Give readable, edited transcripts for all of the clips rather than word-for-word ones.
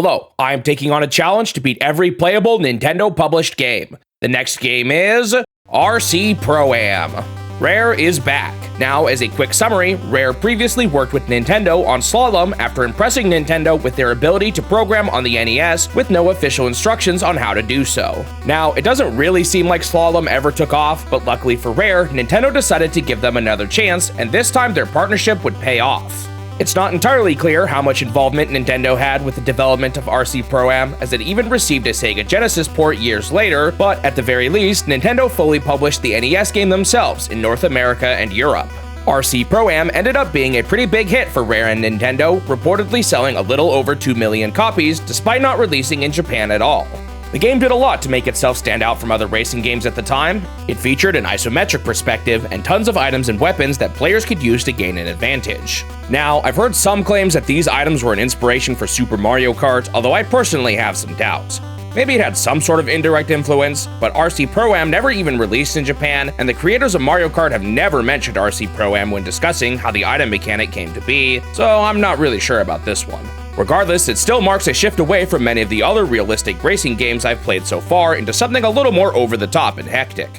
Hello, I'm taking on a challenge to beat every playable Nintendo published game. The next game is RC Pro-Am. Rare is back. Now, as a quick summary, Rare previously worked with Nintendo on Slalom after impressing Nintendo with their ability to program on the NES with no official instructions on how to do so. Now, it doesn't really seem like Slalom ever took off, but luckily for Rare, Nintendo decided to give them another chance, and this time their partnership would pay off. It's not entirely clear how much involvement Nintendo had with the development of RC Pro-Am, as it even received a Sega Genesis port years later, but at the very least, Nintendo fully published the NES game themselves in North America and Europe. RC Pro-Am ended up being a pretty big hit for Rare and Nintendo, reportedly selling a little over 2 million copies despite not releasing in Japan at all. The game did a lot to make itself stand out from other racing games at the time. It featured an isometric perspective and tons of items and weapons that players could use to gain an advantage. Now, I've heard some claims that these items were an inspiration for Super Mario Kart, although I personally have some doubts. Maybe it had some sort of indirect influence, but RC Pro-Am never even released in Japan, and the creators of Mario Kart have never mentioned RC Pro-Am when discussing how the item mechanic came to be, so I'm not really sure about this one. Regardless, it still marks a shift away from many of the other realistic racing games I've played so far into something a little more over the top and hectic.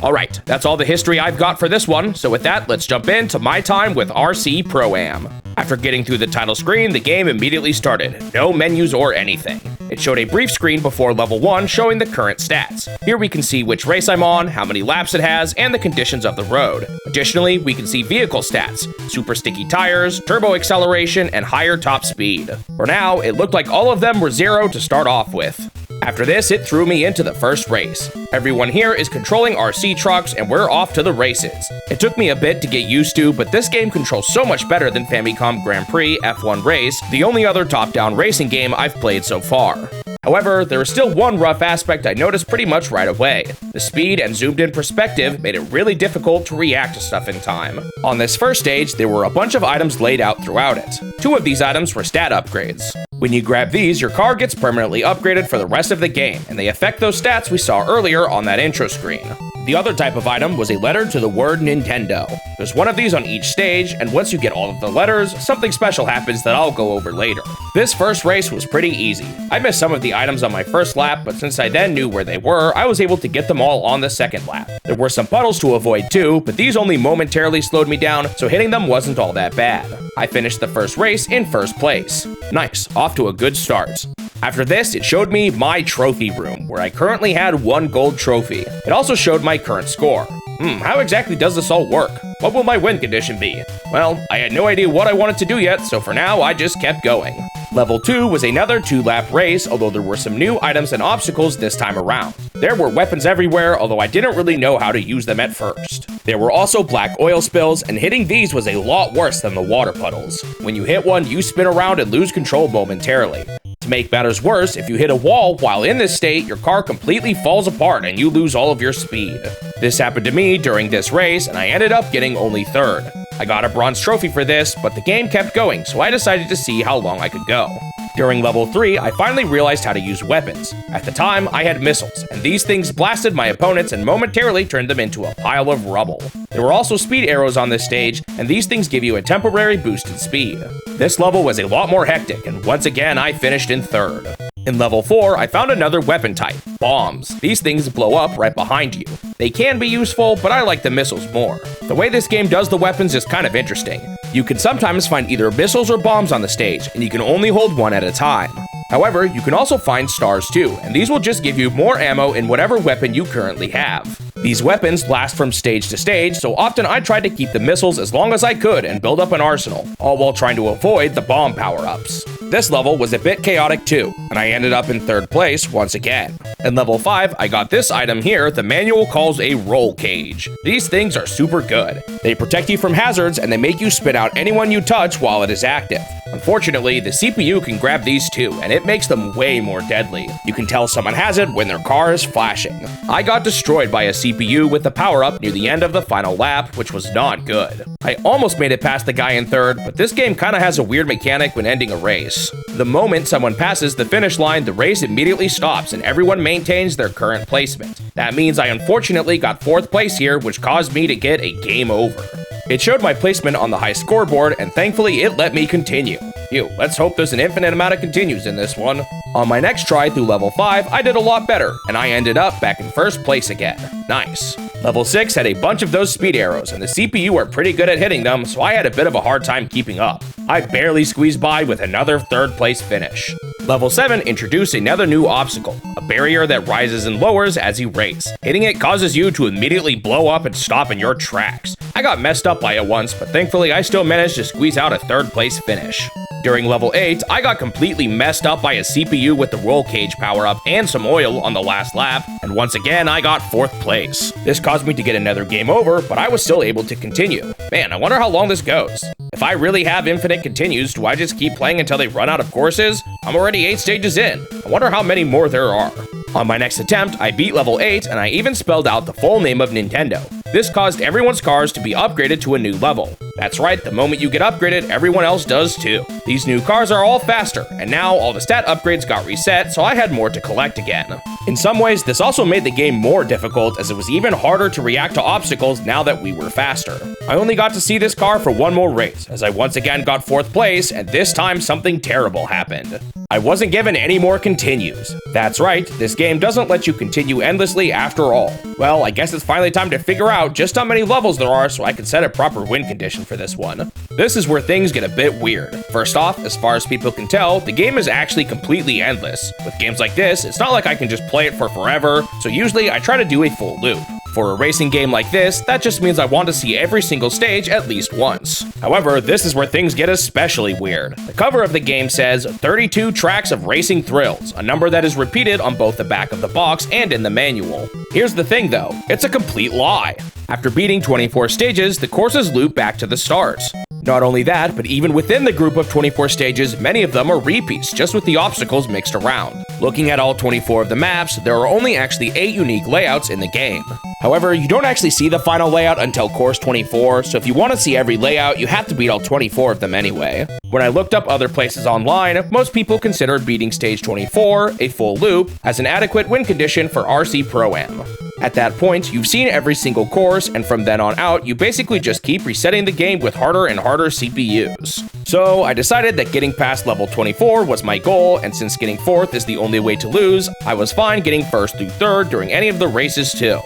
Alright, that's all the history I've got for this one, so with that, let's jump into my time with RC Pro-Am. After getting through the title screen, the game immediately started. No menus or anything. It showed a brief screen before level 1 showing the current stats. Here we can see which race I'm on, how many laps it has, and the conditions of the road. Additionally, we can see vehicle stats, super sticky tires, turbo acceleration, and higher top speed. For now, it looked like all of them were 0 to start off with. After this, it threw me into the first race. Everyone here is controlling RC trucks, and we're off to the races. It took me a bit to get used to, but this game controls so much better than Famicom Grand Prix F1 Race, the only other top-down racing game I've played so far. However, there is still one rough aspect I noticed pretty much right away. The speed and zoomed-in perspective made it really difficult to react to stuff in time. On this first stage, there were a bunch of items laid out throughout it. 2 of these items were stat upgrades. When you grab these, your car gets permanently upgraded for the rest of the game, and they affect those stats we saw earlier on that intro screen. The other type of item was a letter to the word Nintendo. There's one of these on each stage, and once you get all of the letters, something special happens that I'll go over later. This first race was pretty easy. I missed some of the items on my first lap, but since I then knew where they were, I was able to get them all on the second lap. There were some puddles to avoid too, but these only momentarily slowed me down, so hitting them wasn't all that bad. I finished the first race in first place. Nice, off to a good start. After this, it showed me my trophy room, where I currently had 1 gold trophy. It also showed my current score. How exactly does this all work? What will my win condition be? Well, I had no idea what I wanted to do yet, so for now, I just kept going. Level 2 was another 2-lap race, although there were some new items and obstacles this time around. There were weapons everywhere, although I didn't really know how to use them at first. There were also black oil spills, and hitting these was a lot worse than the water puddles. When you hit one, you spin around and lose control momentarily. To make matters worse, if you hit a wall while in this state, your car completely falls apart and you lose all of your speed. This happened to me during this race, and I ended up getting only 3rd. I got a bronze trophy for this, but the game kept going, so I decided to see how long I could go. During level 3, I finally realized how to use weapons. At the time, I had missiles, and these things blasted my opponents and momentarily turned them into a pile of rubble. There were also speed arrows on this stage, and these things give you a temporary boost in speed. This level was a lot more hectic, and once again, I finished in 3rd. In level 4, I found another weapon type, bombs. These things blow up right behind you. They can be useful, but I like the missiles more. The way this game does the weapons is kind of interesting. You can sometimes find either missiles or bombs on the stage, and you can only hold one at a time. However, you can also find stars too, and these will just give you more ammo in whatever weapon you currently have. These weapons last from stage to stage, so often I tried to keep the missiles as long as I could and build up an arsenal, all while trying to avoid the bomb power-ups. This level was a bit chaotic too, and I ended up in 3rd place once again. In level 5, I got this item here the manual calls a roll cage. These things are super good. They protect you from hazards and they make you spit out anyone you touch while it is active. Unfortunately, the CPU can grab these too, and it makes them way more deadly. You can tell someone has it when their car is flashing. I got destroyed by a CPU with the power-up near the end of the final lap, which was not good. I almost made it past the guy in 3rd, but this game kinda has a weird mechanic when ending a race. The moment someone passes the finish line, the race immediately stops and everyone maintains their current placement. That means I unfortunately got 4th place here, which caused me to get a game over. It showed my placement on the high scoreboard, and thankfully it let me continue. Phew, let's hope there's an infinite amount of continues in this one. On my next try through level 5, I did a lot better, and I ended up back in first place again. Nice. Level 6 had a bunch of those speed arrows, and the CPU are pretty good at hitting them, so I had a bit of a hard time keeping up. I barely squeezed by with another third place finish. Level 7 introduced another new obstacle, a barrier that rises and lowers as you race. Hitting it causes you to immediately blow up and stop in your tracks. I got messed up by it once, but thankfully I still managed to squeeze out a third place finish. During level 8, I got completely messed up by a CPU with the roll cage power-up and some oil on the last lap, and once again I got 4th place. This caused me to get another game over, but I was still able to continue. Man, I wonder how long this goes. If I really have infinite continues, do I just keep playing until they run out of courses? I'm already 8 stages in. I wonder how many more there are. On my next attempt, I beat level 8, and I even spelled out the full name of Nintendo. This caused everyone's cars to be upgraded to a new level. That's right, the moment you get upgraded, everyone else does too. These new cars are all faster, and now all the stat upgrades got reset, so I had more to collect again. In some ways, this also made the game more difficult, as it was even harder to react to obstacles now that we were faster. I only got to see this car for one more race, as I once again got 4th place, and this time something terrible happened. I wasn't given any more continues. That's right, this game doesn't let you continue endlessly after all. Well, I guess it's finally time to figure out just how many levels there are so I can set a proper win condition for this one. This is where things get a bit weird. First off, as far as people can tell, the game is actually completely endless. With games like this, it's not like I can just play it for forever, so usually I try to do a full loop. For a racing game like this, that just means I want to see every single stage at least once. However, this is where things get especially weird. The cover of the game says 32 tracks of racing thrills, a number that is repeated on both the back of the box and in the manual. Here's the thing though, it's a complete lie. After beating 24 stages, the courses loop back to the start. Not only that, but even within the group of 24 stages, many of them are repeats, just with the obstacles mixed around. Looking at all 24 of the maps, there are only actually 8 unique layouts in the game. However, you don't actually see the final layout until course 24, so if you want to see every layout, you have to beat all 24 of them anyway. When I looked up other places online, most people considered beating stage 24, a full loop, as an adequate win condition for RC Pro-Am. At that point, you've seen every single course, and from then on out, you basically just keep resetting the game with harder and harder CPUs. So I decided that getting past level 24 was my goal, and since getting 4th is the only way to lose, I was fine getting 1st through 3rd during any of the races too.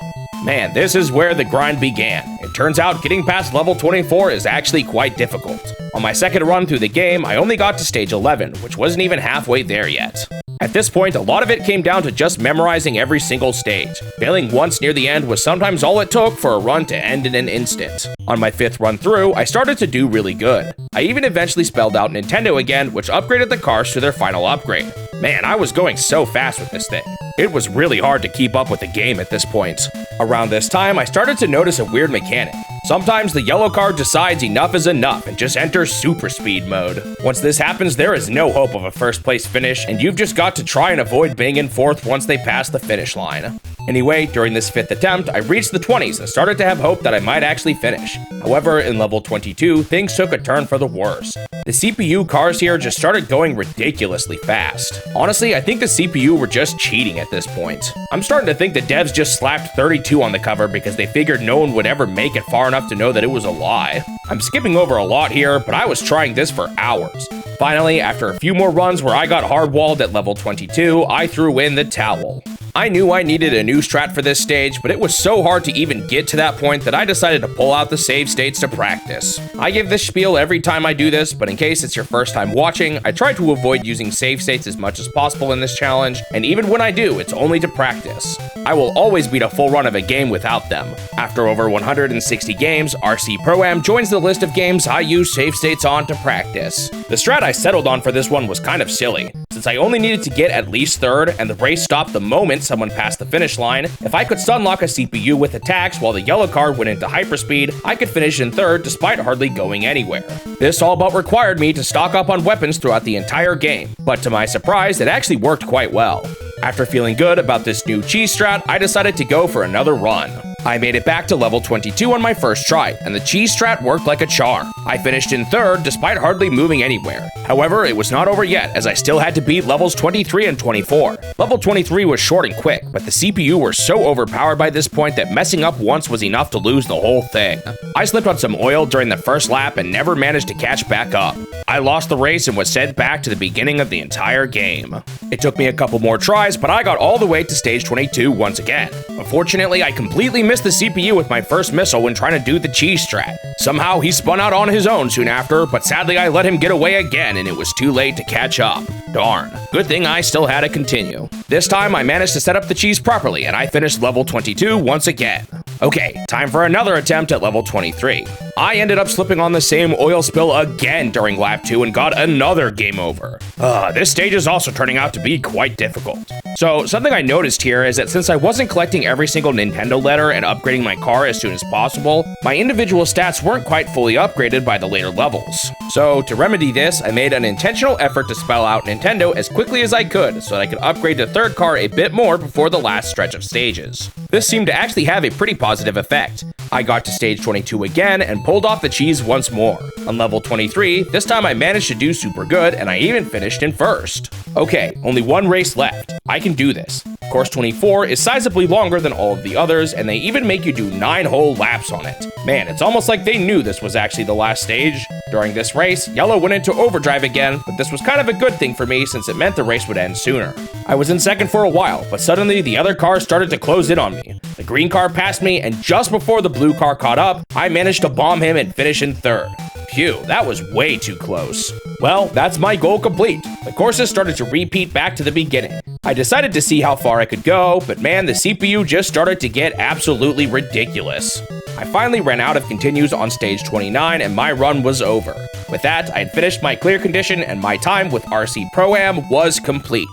Man, this is where the grind began. It turns out getting past level 24 is actually quite difficult. On my second run through the game, I only got to stage 11, which wasn't even halfway there yet. At this point, a lot of it came down to just memorizing every single stage. Failing once near the end was sometimes all it took for a run to end in an instant. On my 5th run through, I started to do really good. I even eventually spelled out Nintendo again, which upgraded the cars to their final upgrade. Man, I was going so fast with this thing. It was really hard to keep up with the game at this point. Around this time, I started to notice a weird mechanic. Sometimes the yellow car decides enough is enough and just enters super speed mode. Once this happens, there is no hope of a first place finish, and you've just got to try and avoid being in 4th once they pass the finish line. Anyway, during this 5th attempt, I reached the 20s and started to have hope that I might actually finish. However, in level 22, things took a turn for the worse. The CPU cars here just started going ridiculously fast. Honestly, I think the CPU were just cheating at this point. I'm starting to think the devs just slapped 32 on the cover because they figured no one would ever make it far enough to know that it was a lie. I'm skipping over a lot here, but I was trying this for hours. Finally, after a few more runs where I got hardwalled at level 22, I threw in the towel. I knew I needed a new strat for this stage, but it was so hard to even get to that point that I decided to pull out the save states to practice. I give this spiel every time I do this, but in case it's your first time watching, I try to avoid using save states as much as possible in this challenge, and even when I do, it's only to practice. I will always beat a full run of a game without them. After over 160 games, RC Pro-Am joins the list of games I use save states on to practice. The strat I settled on for this one was kind of silly. Since I only needed to get at least 3rd, and the race stopped the moment someone passed the finish line, if I could stunlock a CPU with attacks while the yellow car went into hyperspeed, I could finish in 3rd despite hardly going anywhere. This all but required me to stock up on weapons throughout the entire game, but to my surprise, it actually worked quite well. After feeling good about this new cheese strat, I decided to go for another run. I made it back to level 22 on my first try, and the cheese strat worked like a charm. I finished in third despite hardly moving anywhere. However, it was not over yet as I still had to beat levels 23 and 24. Level 23 was short and quick, but the CPU were so overpowered by this point that messing up once was enough to lose the whole thing. I slipped on some oil during the first lap and never managed to catch back up. I lost the race and was sent back to the beginning of the entire game. It took me a couple more tries, but I got all the way to stage 22 once again. Unfortunately, I completely missed the CPU with my first missile when trying to do the cheese strat. Somehow he spun out on his own soon after, but sadly I let him get away again and it was too late to catch up. Darn. Good thing I still had to continue. This time I managed to set up the cheese properly and I finished level 22 once again. Okay, time for another attempt at level 23. I ended up slipping on the same oil spill again during lap 2 and got another game over. This stage is also turning out to be quite difficult. So, something I noticed here is that since I wasn't collecting every single Nintendo letter and upgrading my car as soon as possible, my individual stats weren't quite fully upgraded by the later levels. So, to remedy this, I made an intentional effort to spell out Nintendo as quickly as I could so that I could upgrade the third car a bit more before the last stretch of stages. This seemed to actually have a pretty positive effect. I got to stage 22 again and pulled off the cheese once more. On level 23, this time I managed to do super good and I even finished in first. Okay, only one race left. I can do this. Course 24 is sizably longer than all of the others and they even make you do 9 whole laps on it. Man, it's almost like they knew this was actually the last stage. During this race, yellow went into overdrive again, but this was kind of a good thing for me since it meant the race would end sooner. I was in second for a while, but suddenly the other cars started to close in on me. The green car passed me, and just before the blue car caught up, I managed to bomb him and finish in third. Phew, that was way too close. Well, that's my goal complete. The courses started to repeat back to the beginning. I decided to see how far I could go, but man, the CPU just started to get absolutely ridiculous. I finally ran out of continues on stage 29 and my run was over. With that, I had finished my clear condition and my time with RC Pro-Am was complete.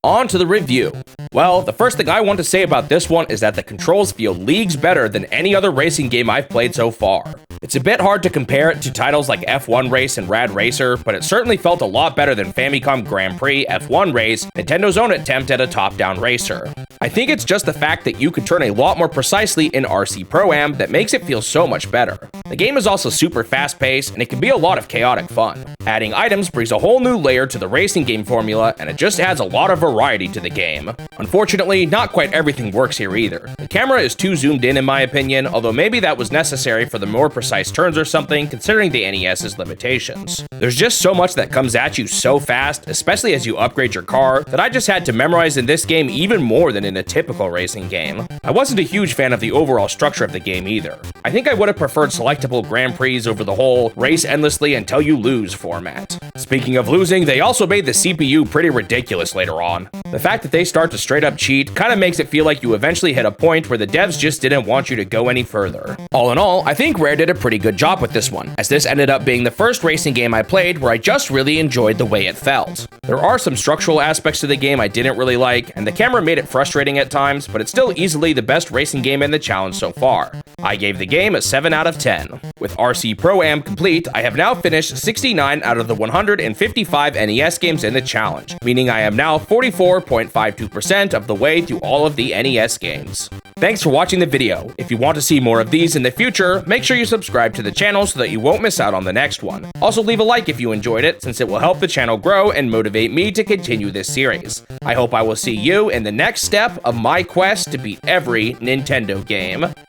On to the review. Well, the first thing I want to say about this one is that the controls feel leagues better than any other racing game I've played so far. It's a bit hard to compare it to titles like F1 Race and Rad Racer, but it certainly felt a lot better than Famicom Grand Prix, F1 Race, Nintendo's own attempt at a top-down racer. I think it's just the fact that you could turn a lot more precisely in RC Pro-Am that makes it feel so much better. The game is also super fast-paced, and it can be a lot of chaotic fun. Adding items brings a whole new layer to the racing game formula, and it just adds a lot of variety to the game. Unfortunately, not quite everything works here either. The camera is too zoomed in my opinion, although maybe that was necessary for the more precise turns or something, considering the NES's limitations. There's just so much that comes at you so fast, especially as you upgrade your car, that I just had to memorize in this game even more than in a typical racing game. I wasn't a huge fan of the overall structure of the game either. I think I would have preferred selectable Grand Prix over the whole race endlessly until you lose format. Speaking of losing, they also made the CPU pretty ridiculous later on. The fact that they start to straight up cheat kind of makes it feel like you eventually hit a point where the devs just didn't want you to go any further. All in all, I think Rare did a pretty good job with this one, as this ended up being the first racing game I played where I just really enjoyed the way it felt. There are some structural aspects to the game I didn't really like, and the camera made it frustrating at times, but it's still easily the best racing game in the challenge so far. I gave the game a 7 out of 10. With RC Pro-Am complete, I have now finished 69 out of the 155 NES games in the challenge, meaning I am now 44.52% of the way through all of the NES games. Thanks for watching the video. If you want to see more of these in the future, make sure you subscribe to the channel so that you won't miss out on the next one. Also leave a like if you enjoyed it, since it will help the channel grow and motivate me to continue this series. I hope I will see you in the next step of my quest to beat every Nintendo game.